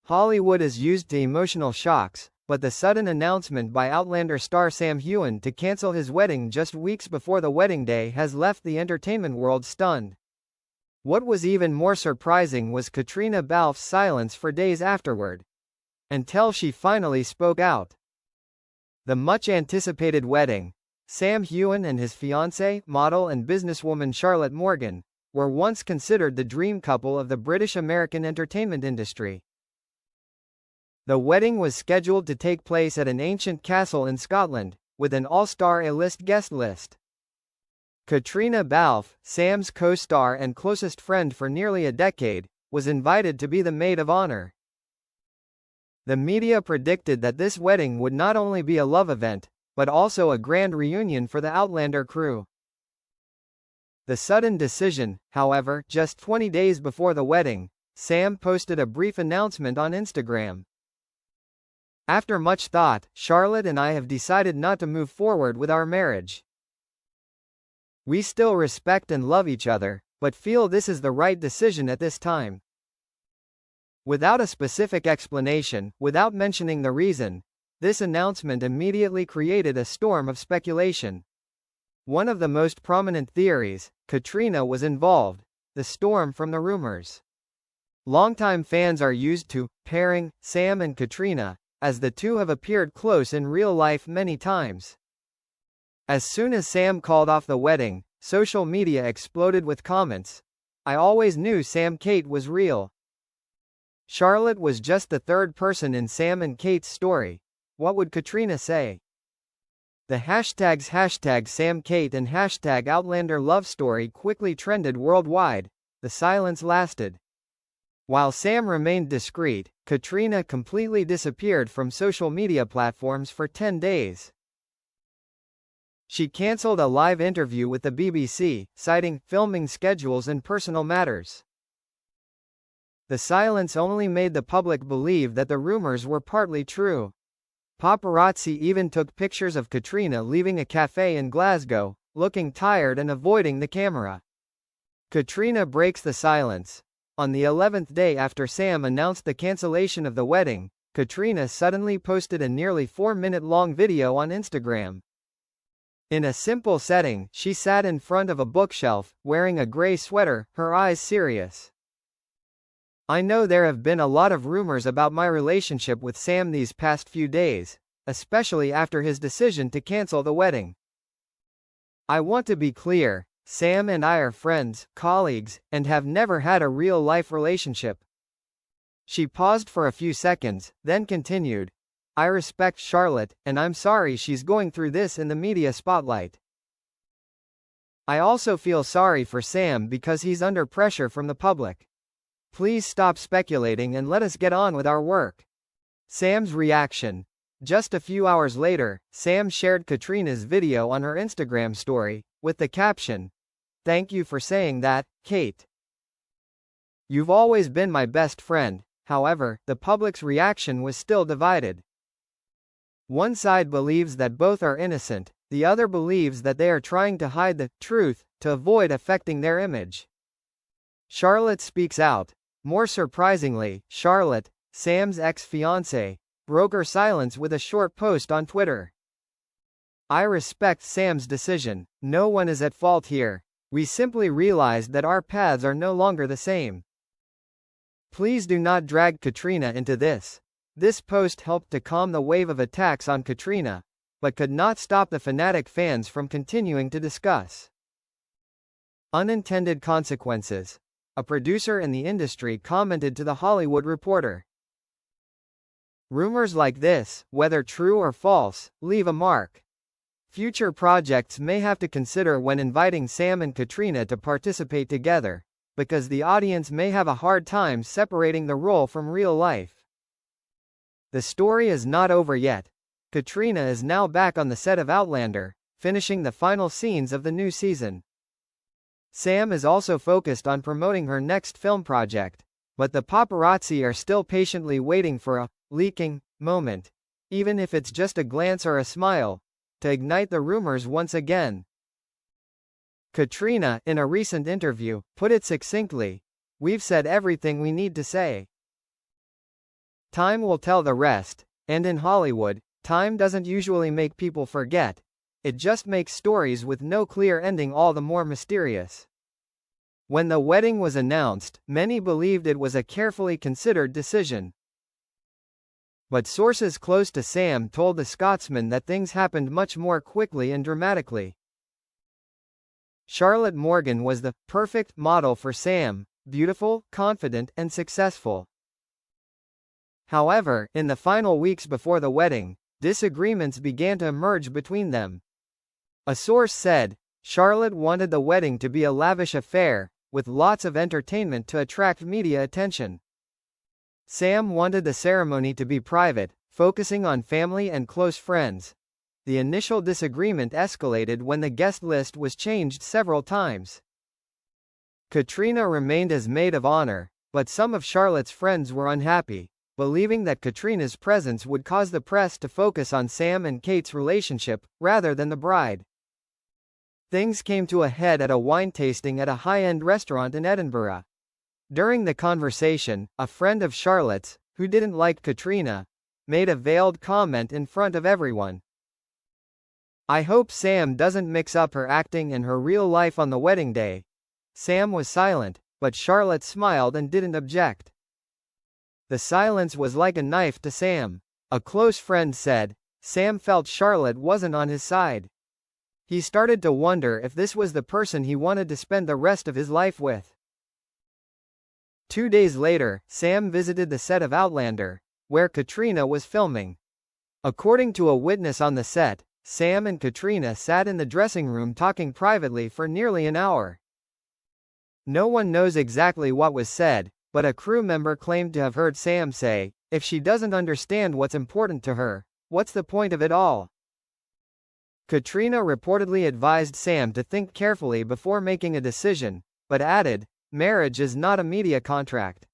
Hollywood is used to emotional shocks, but the sudden announcement by Outlander star Sam Heughan to cancel his wedding just weeks before the wedding day has left the entertainment world stunned. What was even more surprising was Caitriona Balfe's silence for days afterward, until she finally spoke out. The much-anticipated wedding. Sam Heughan and his fiancée, model and businesswoman Charlotte Morgan, were once considered the dream couple of the British-American entertainment industry. The wedding was scheduled to take place at an ancient castle in Scotland, with an all-star A-list guest list. Caitriona Balfe, Sam's co-star and closest friend for nearly a decade, was invited to be the maid of honor. The media predicted that this wedding would not only be a love event, but also a grand reunion for the Outlander crew. The sudden decision, however, just 20 days before the wedding, Sam posted a brief announcement on Instagram. "After much thought, Charlotte and I have decided not to move forward with our marriage. We still respect and love each other, but feel this is the right decision at this time." Without a specific explanation, without mentioning the reason, this announcement immediately created a storm of speculation. One of the most prominent theories, Caitriona was involved, the storm from the rumors. Longtime fans are used to pairing Sam and Caitriona, as the two have appeared close in real life many times. As soon as Sam called off the wedding, social media exploded with comments. "I always knew Sam-Kate was real. Charlotte was just the third person in Sam and Kate's story. What would Caitriona say?" The hashtags #SamKate and #Outlander Love Story quickly trended worldwide. The silence lasted. While Sam remained discreet, Caitriona completely disappeared from social media platforms for 10 days. She cancelled a live interview with the BBC, citing filming schedules and personal matters. The silence only made the public believe that the rumors were partly true. Paparazzi even took pictures of Caitriona leaving a cafe in Glasgow, looking tired and avoiding the camera. Caitriona breaks the silence. On the 11th day after Sam announced the cancellation of the wedding, Caitriona suddenly posted a nearly 4-minute-long video on Instagram. In a simple setting, she sat in front of a bookshelf, wearing a gray sweater, her eyes serious. "I know there have been a lot of rumors about my relationship with Sam these past few days, especially after his decision to cancel the wedding. I want to be clear, Sam and I are friends, colleagues, and have never had a real-life relationship." She paused for a few seconds, then continued, "I respect Charlotte, and I'm sorry she's going through this in the media spotlight. I also feel sorry for Sam because he's under pressure from the public. Please stop speculating and let us get on with our work." Sam's reaction. Just a few hours later, Sam shared Caitriona's video on her Instagram story, with the caption, "Thank you for saying that, Kate. You've always been my best friend." However, the public's reaction was still divided. One side believes that both are innocent, the other believes that they are trying to hide the truth, to avoid affecting their image. Charlotte speaks out. More surprisingly, Charlotte, Sam's ex-fiancée, broke her silence with a short post on Twitter. "I respect Sam's decision. No one is at fault here. We simply realized that our paths are no longer the same. Please do not drag Caitriona into this." This post helped to calm the wave of attacks on Caitriona, but could not stop the fanatic fans from continuing to discuss. Unintended consequences. A producer in the industry commented to The Hollywood Reporter, "Rumors like this, whether true or false, leave a mark. Future projects may have to consider when inviting Sam and Caitriona to participate together, because the audience may have a hard time separating the role from real life. The story is not over yet. Caitriona is now back on the set of Outlander, finishing the final scenes of the new season. Sam is also focused on promoting her next film project, but the paparazzi are still patiently waiting for a leaking moment, even if it's just a glance or a smile, to ignite the rumors once again." Caitriona, in a recent interview, put it succinctly, "We've said everything we need to say. Time will tell the rest, and in Hollywood, time doesn't usually make people forget. It just makes stories with no clear ending all the more mysterious. When the wedding was announced, many believed it was a carefully considered decision. But sources close to Sam told the Scotsman that things happened much more quickly and dramatically. Charlotte Morgan was the perfect model for Sam, beautiful, confident, and successful. However, in the final weeks before the wedding, disagreements began to emerge between them. A source said, Charlotte wanted the wedding to be a lavish affair, with lots of entertainment to attract media attention. Sam wanted the ceremony to be private, focusing on family and close friends. The initial disagreement escalated when the guest list was changed several times. Caitriona remained as maid of honor, but some of Charlotte's friends were unhappy, believing that Caitriona's presence would cause the press to focus on Sam and Kate's relationship, rather than the bride. Things came to a head at a wine tasting at a high-end restaurant in Edinburgh. During the conversation, a friend of Charlotte's, who didn't like Caitriona, made a veiled comment in front of everyone. "I hope Sam doesn't mix up her acting and her real life on the wedding day." Sam was silent, but Charlotte smiled and didn't object. The silence was like a knife to Sam. A close friend said, Sam felt Charlotte wasn't on his side. He started to wonder if this was the person he wanted to spend the rest of his life with. 2 days later, Sam visited the set of Outlander, where Caitriona was filming. According to a witness on the set, Sam and Caitriona sat in the dressing room talking privately for nearly an hour. No one knows exactly what was said, but a crew member claimed to have heard Sam say, "If she doesn't understand what's important to her, what's the point of it all?" Caitriona reportedly advised Sam to think carefully before making a decision, but added, "Marriage is not a media contract.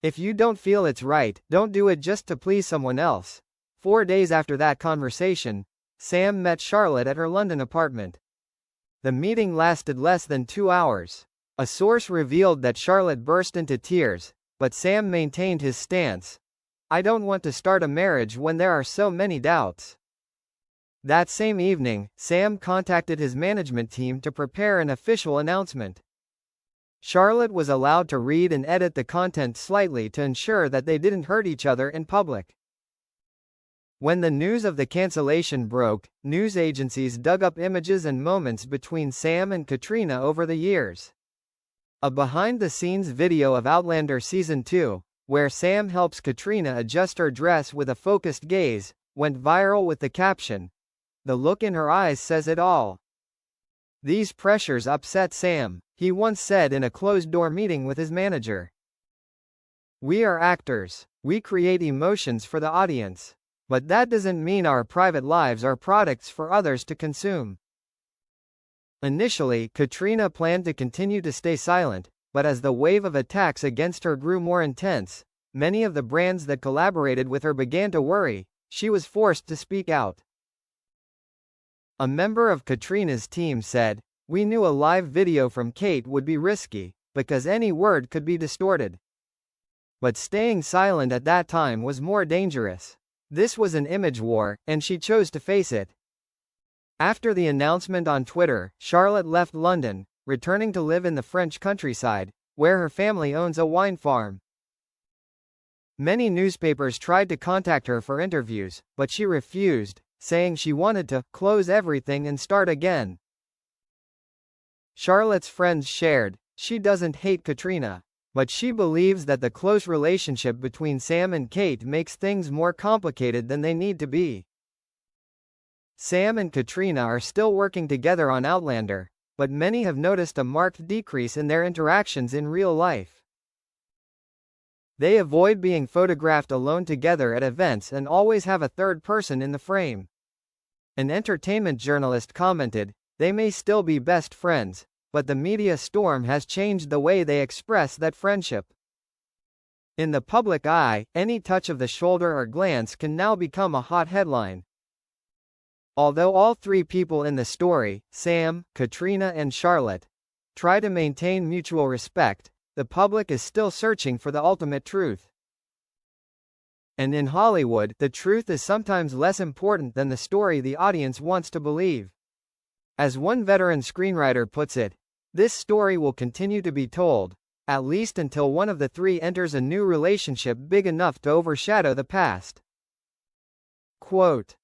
If you don't feel it's right, don't do it just to please someone else." 4 days after that conversation, Sam met Charlotte at her London apartment. The meeting lasted less than 2 hours. A source revealed that Charlotte burst into tears, but Sam maintained his stance. "I don't want to start a marriage when there are so many doubts." That same evening, Sam contacted his management team to prepare an official announcement. Charlotte was allowed to read and edit the content slightly to ensure that they didn't hurt each other in public. When the news of the cancellation broke, news agencies dug up images and moments between Sam and Caitriona over the years. A behind-the-scenes video of Outlander Season 2, where Sam helps Caitriona adjust her dress with a focused gaze, went viral with the caption, "The look in her eyes says it all." These pressures upset Sam, he once said in a closed-door meeting with his manager. "We are actors. We create emotions for the audience. But that doesn't mean our private lives are products for others to consume." Initially, Caitriona planned to continue to stay silent, but as the wave of attacks against her grew more intense, many of the brands that collaborated with her began to worry. She was forced to speak out. A member of Caitriona's team said, "We knew a live video from Kate would be risky, because any word could be distorted. But staying silent at that time was more dangerous. This was an image war, and she chose to face it." After the announcement on Twitter, Charlotte left London, returning to live in the French countryside, where her family owns a wine farm. Many newspapers tried to contact her for interviews, but she refused, saying she wanted to close everything and start again. Charlotte's friends shared, she doesn't hate Caitriona, but she believes that the close relationship between Sam and Kate makes things more complicated than they need to be. Sam and Caitriona are still working together on Outlander, but many have noticed a marked decrease in their interactions in real life. They avoid being photographed alone together at events and always have a third person in the frame. An entertainment journalist commented, "They may still be best friends, but the media storm has changed the way they express that friendship." In the public eye, any touch of the shoulder or glance can now become a hot headline. Although all three people in the story, Sam, Caitriona and Charlotte, try to maintain mutual respect, the public is still searching for the ultimate truth. And in Hollywood, the truth is sometimes less important than the story the audience wants to believe. As one veteran screenwriter puts it, this story will continue to be told, at least until one of the three enters a new relationship big enough to overshadow the past. Quote,